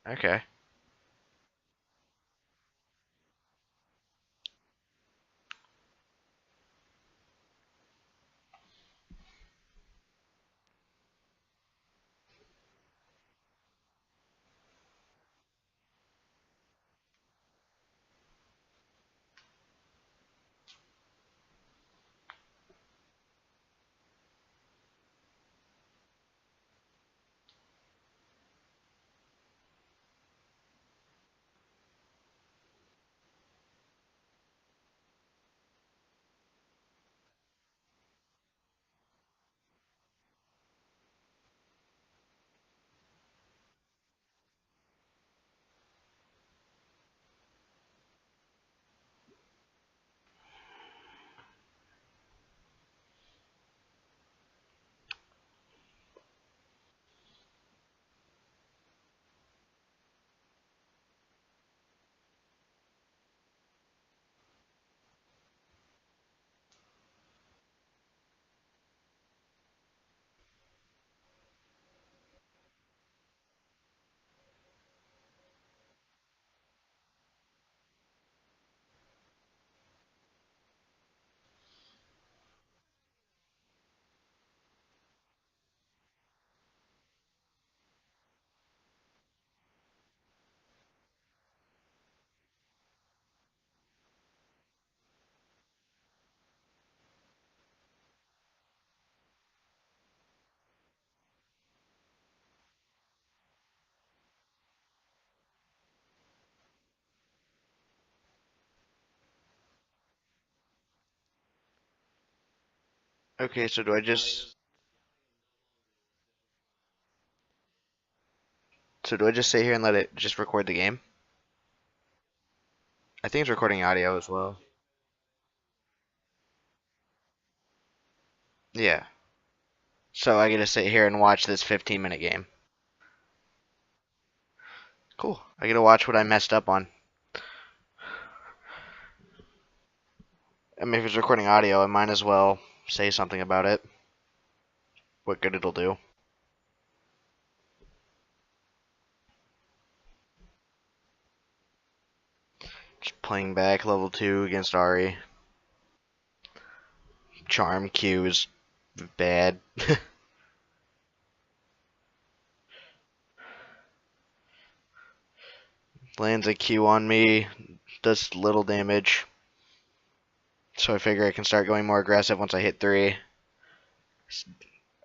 Okay. Okay, so do I just sit here and let it just record the game? I think it's recording audio as well. Yeah. So I get to sit here and watch this 15-minute game. Cool. I get to watch what I messed up on. I mean, if it's recording audio, I might as well say something about it. What good it'll do. Just playing back level 2 against Ari. Charm Q is bad. Lands a Q on me, does little damage. So I figure I can start going more aggressive once I hit 3.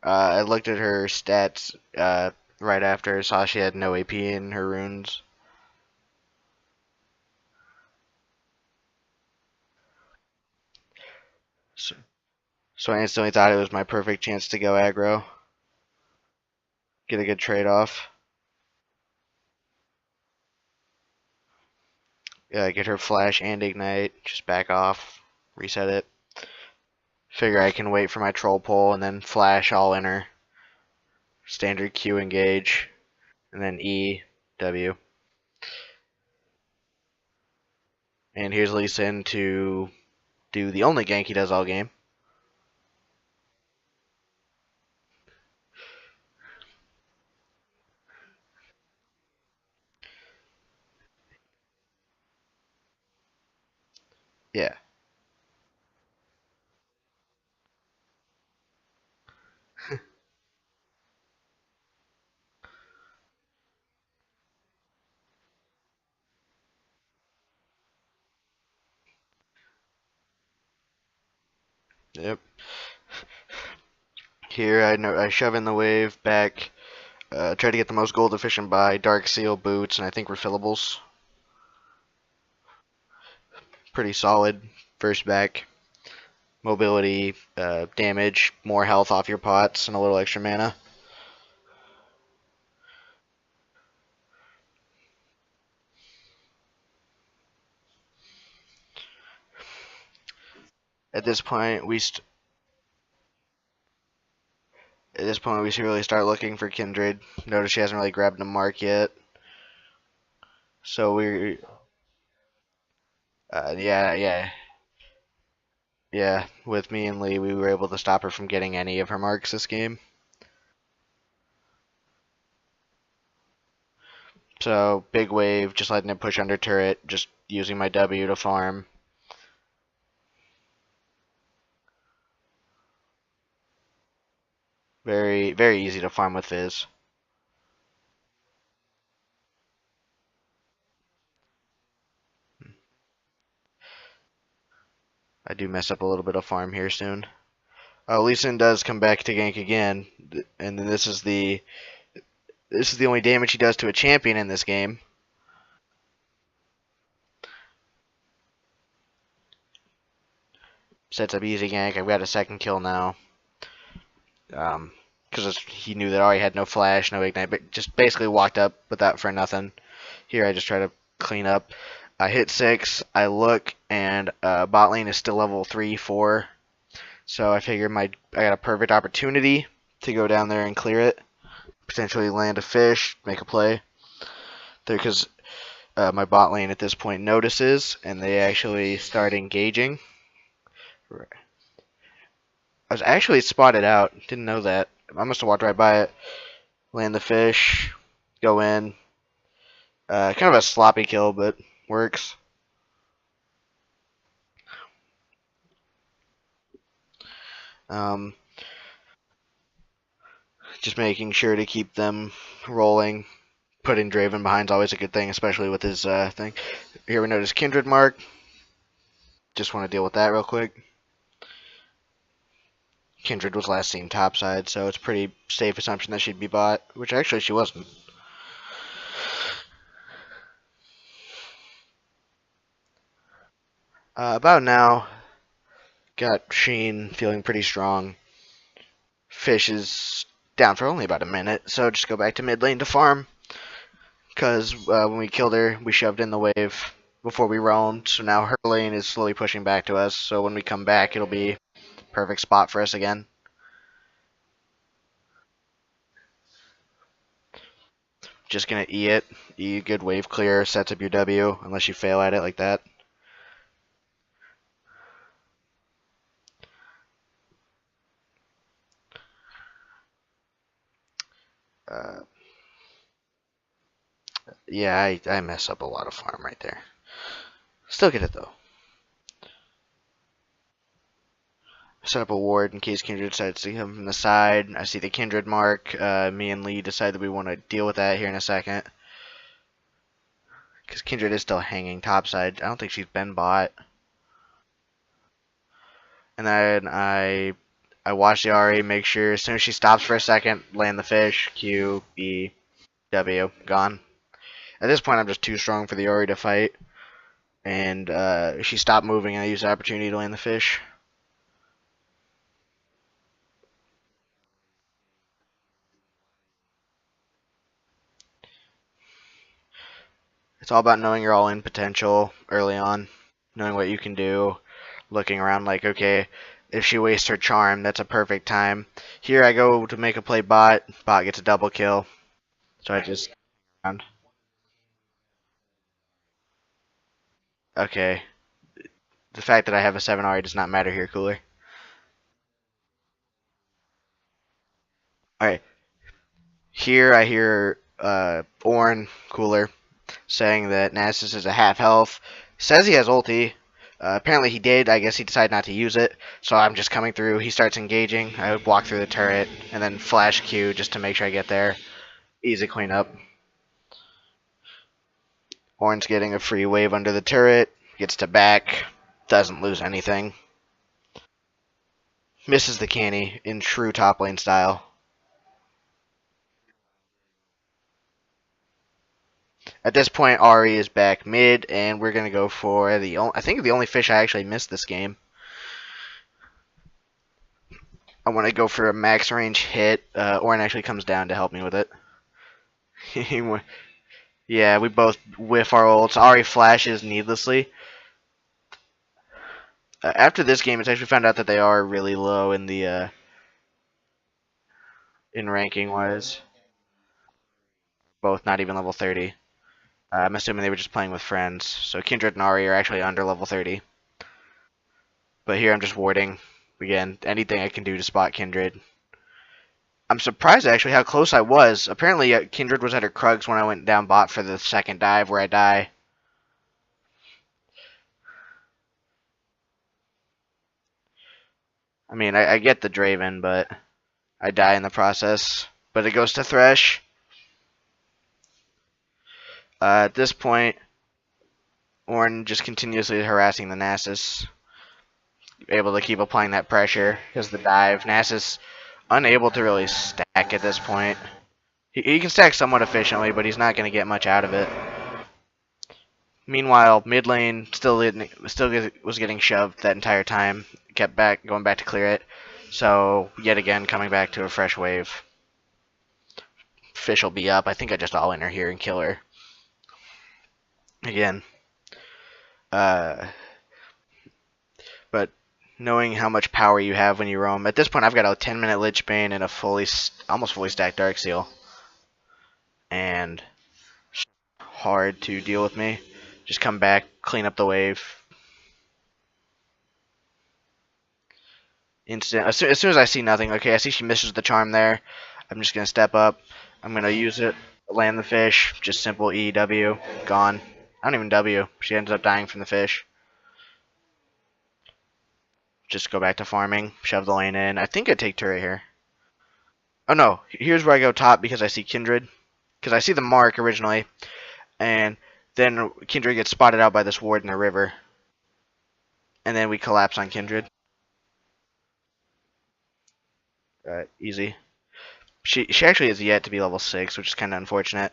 I looked at her stats right after, saw she had no AP in her runes. So, so I instantly thought it was my perfect chance to go aggro, get a good trade off. Get her flash and ignite, just back off, reset it. Figure I can wait for my troll pull and then flash all in her. Standard Q engage, and then E, W. And here's Lee Sin to do the only gank he does all game. Yeah. Yep. Here I shove in the wave back, try to get the most gold efficient buy, Dark Seal boots, and I think refillables. Pretty solid first back. Mobility, damage, more health off your pots, and a little extra mana. At this point, we should really start looking for Kindred. Notice she hasn't really grabbed a mark yet. So yeah. With me and Lee, we were able to stop her from getting any of her marks this game. So big wave, just letting it push under turret, just using my W to farm. Very, very easy to farm with Fizz. I do mess up a little bit of farm here soon. Oh, Lee Sin does come back to gank again, and then this is the only damage he does to a champion in this game. Sets up easy gank. I've got a second kill now. Because he knew that Ari had no flash, no ignite, but just basically walked up without for nothing. Here I just try to clean up. I hit 6, I look, and bot lane is still level 3, 4. So I figured I got a perfect opportunity to go down there and clear it. Potentially land a fish, make a play. There, because my bot lane at this point notices, and they actually start engaging. I was actually spotted out. Didn't know that. I must have walked right by it. Land the fish, go in. Kind of a sloppy kill, but works. Um, just making sure to keep them rolling. Putting Draven behind is always a good thing, especially with his thing. Here we notice Kindred mark. Just want to deal with that real quick. Kindred was last seen topside, so it's a pretty safe assumption that she'd be bot, which actually she wasn't. About now, got Sheen feeling pretty strong. Fish is down for only about a minute, so just go back to mid lane to farm. Because when we killed her, we shoved in the wave before we roamed, so now her lane is slowly pushing back to us, so when we come back, it'll be a perfect spot for us again. Just gonna E it. E, good wave clear, sets up your W, unless you fail at it like that. Uh, yeah, I mess up a lot of farm right there. Still get it though. Set up a ward in case Kindred decides to come from the side. I see the Kindred mark. Me and Lee decide that we want to deal with that here in a second. Because Kindred is still hanging topside. I don't think she's been bought. And then I watch the Ari, make sure as soon as she stops for a second, land the fish, Q, E, W, gone. At this point, I'm just too strong for the Ari to fight. And she stopped moving, and I used the opportunity to land the fish. It's all about knowing your all-in potential early on, knowing what you can do, looking around like, okay, if she wastes her charm, that's a perfect time. Here I go to make a play bot. Bot gets a double kill. So I just found. Okay. The fact that I have a 7 RA does not matter here, Cooler. Alright. Here I hear Ornn, Cooler, saying that Nasus is a half health. Says he has ulti. Apparently he did. I guess he decided not to use it. So I'm just coming through. He starts engaging. I walk through the turret and then flash Q just to make sure I get there. Easy cleanup. Ornn's getting a free wave under the turret. Gets to back. Doesn't lose anything. Misses the canny in true top lane style. At this point, Ari is back mid, and we're gonna go for I think the only fish I actually missed this game. I want to go for a max range hit. Ornn actually comes down to help me with it. Yeah, we both whiff our ults. Ari flashes needlessly. After this game, it's actually found out that they are really low in the in ranking wise. Both not even level 30. I'm assuming they were just playing with friends. So Kindred and Ari are actually under level 30. But here I'm just warding. Again, anything I can do to spot Kindred. I'm surprised actually how close I was. Apparently, Kindred was at her Krugs when I went down bot for the second dive where I die. I mean, I get the Draven, but I die in the process. But it goes to Thresh. At this point, Ornn just continuously harassing the Nasus. Able to keep applying that pressure because the dive. Nasus unable to really stack at this point. He can stack somewhat efficiently, but he's not going to get much out of it. Meanwhile, mid lane still was getting shoved that entire time. Kept going back to clear it. So yet again, coming back to a fresh wave. Fish will be up. I think I just all in her here and kill her again. But knowing how much power you have when you roam, at this point I've got a 10-minute Lich Bane and a almost fully stacked Dark Seal, and hard to deal with me. Just come back, clean up the wave. Instant. As soon as I see nothing, okay, I see she misses the charm there. I'm just gonna step up. I'm gonna use it, land the fish. Just simple E W, gone. I don't even W. She ends up dying from the fish. Just go back to farming, shove the lane in. I think I take turret here. Oh no, here's where I go top because I see Kindred. Because I see the mark originally, and then Kindred gets spotted out by this ward in the river. And then we collapse on Kindred. Easy. She actually is yet to be level 6, which is kind of unfortunate.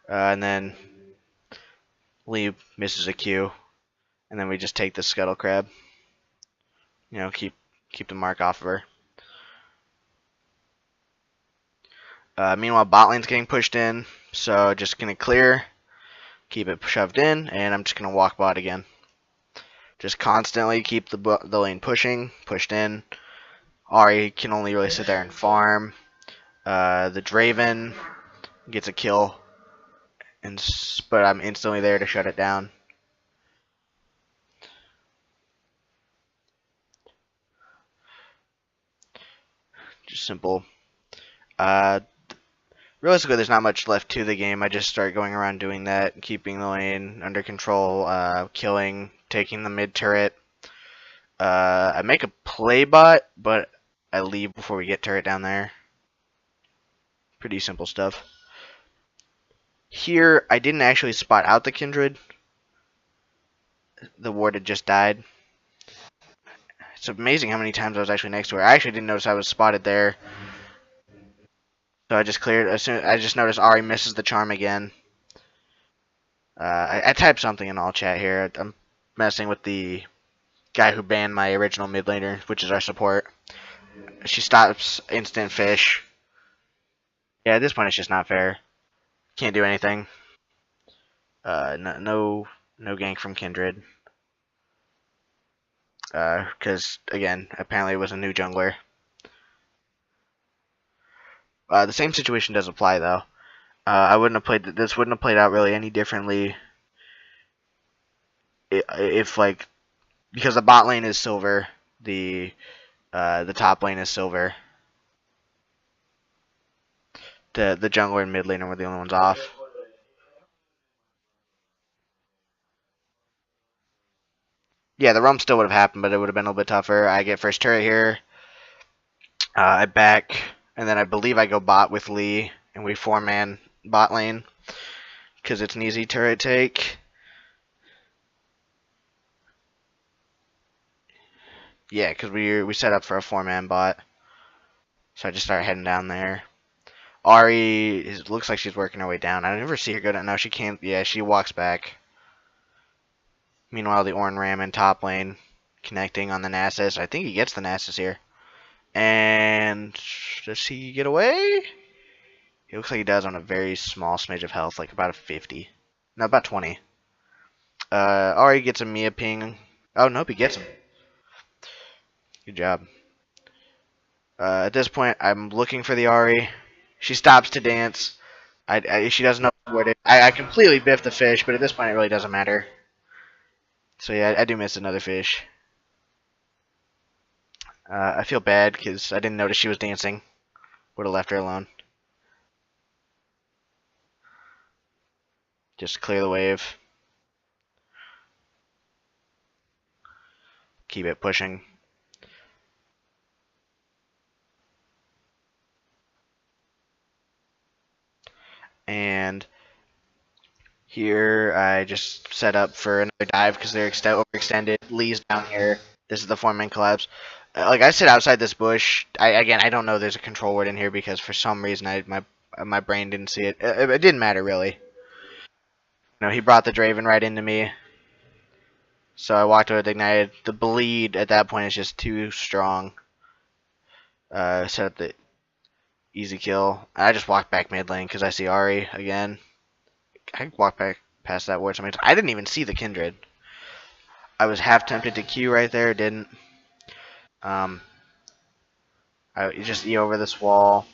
And then Lee misses a Q, and then we just take the Scuttle Crab. You know, keep the mark off of her. Meanwhile, bot lane's getting pushed in, so just gonna clear, keep it shoved in, and I'm just gonna walk bot again. Just constantly keep the lane pushed in. Ahri can only really sit there and farm. The Draven gets a kill, but I'm instantly there to shut it down. Just simple. Realistically, there's not much left to the game. I just start going around doing that, keeping the lane under control, killing, taking the mid turret. I make a play bot, but I leave before we get turret down there. Pretty simple stuff. Here, I didn't actually spot out the Kindred. The ward had just died. It's amazing how many times I was actually next to her. I actually didn't notice I was spotted there. So I just cleared. I just noticed Ahri misses the charm again. I typed something in all chat here. I'm messing with the guy who banned my original mid laner, which is our support. She stops instant fish. Yeah, at this point it's just not fair. Can't do anything. No gank from Kindred. Because again, apparently it was a new jungler. The same situation does apply though. I wouldn't have played this. Wouldn't have played out really any differently if like because the bot lane is silver, the top lane is silver. The jungler and mid laner were the only ones off. Yeah, the roam still would have happened, but it would have been a little bit tougher. I get first turret here. I back, and then I believe I go bot with Lee, and we 4-man bot lane because it's an easy turret take. Yeah, because we set up for a 4-man bot. So I just start heading down there. Ahri looks like she's working her way down. I never see her go down. No, she can't. Yeah, she walks back. Meanwhile, the Ornn Ram in top lane connecting on the Nasus. I think he gets the Nasus here. And does he get away? He looks like he does on a very small smidge of health, like about a 50. No, about 20. Ahri gets a Mia ping. Oh, nope, he gets him. Good job. At this point, I'm looking for the Ahri. She stops to dance. She doesn't know where to. I completely biffed the fish, but at this point, it really doesn't matter. So yeah, I do miss another fish. I feel bad because I didn't notice she was dancing. Would have left her alone. Just clear the wave. Keep it pushing. And here I just set up for another dive because they're overextended. Lee's down here. This is the four-man collapse. Like I sit outside this bush. I don't know there's a control word in here because for some reason my brain didn't see it. It didn't matter really. He brought the Draven right into me. So I walked with ignited. The bleed at that point is just too strong. Set up the easy kill. I just walked back mid lane because I see Ahri again. I walked back past that ward so many times. I didn't even see the Kindred. I was half tempted to Q right there, didn't. I just E over this wall,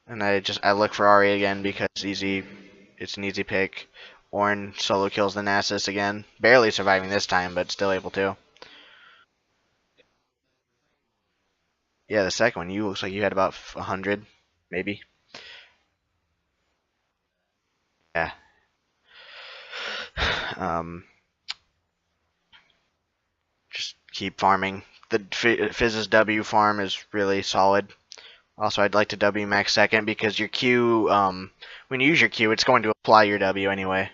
and I look for Ahri again because it's an easy pick. Ornn solo kills the Nasus again, barely surviving this time, but still able to. Yeah, the second one, you looks like you had about 100, maybe. Yeah. Just keep farming. The Fizz's W farm is really solid. Also, I'd like to W max second because your Q, when you use your Q, it's going to apply your W anyway.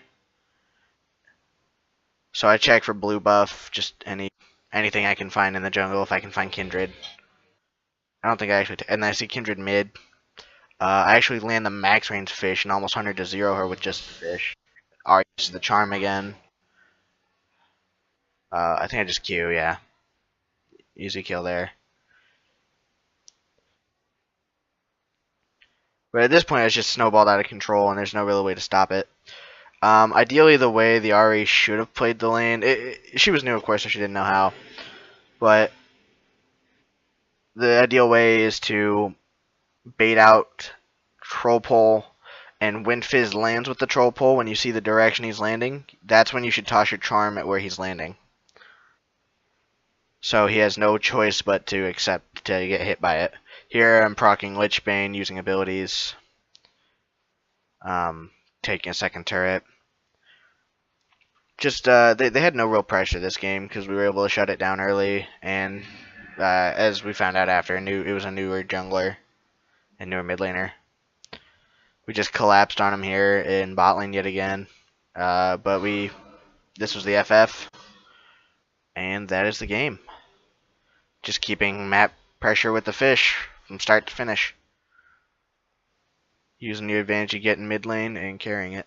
So I check for blue buff, just anything I can find in the jungle if I can find Kindred. I don't think I actually, and I see Kindred mid. I actually land the max range fish and almost 100 to 0 her with just the fish. Alright, uses the charm again. I think I just Q, yeah. Easy kill there. But at this point, it's just snowballed out of control, and there's no real way to stop it. Ideally, the way the Ahri should have played the lane, she was new, of course, so she didn't know how. But the ideal way is to bait out troll pole, and when Fizz lands with the troll pole, when you see the direction he's landing, that's when you should toss your charm at where he's landing. So he has no choice but to accept to get hit by it. Here I'm proccing Lichbane using abilities. Taking a second turret. Just they had no real pressure this game because we were able to shut it down early, and as we found out after, it was a newer jungler and newer mid laner. We just collapsed on him here in bot lane yet again, but this was the FF, and that is the game. Just keeping map pressure with the fish from start to finish, using the advantage you get in mid lane and carrying it.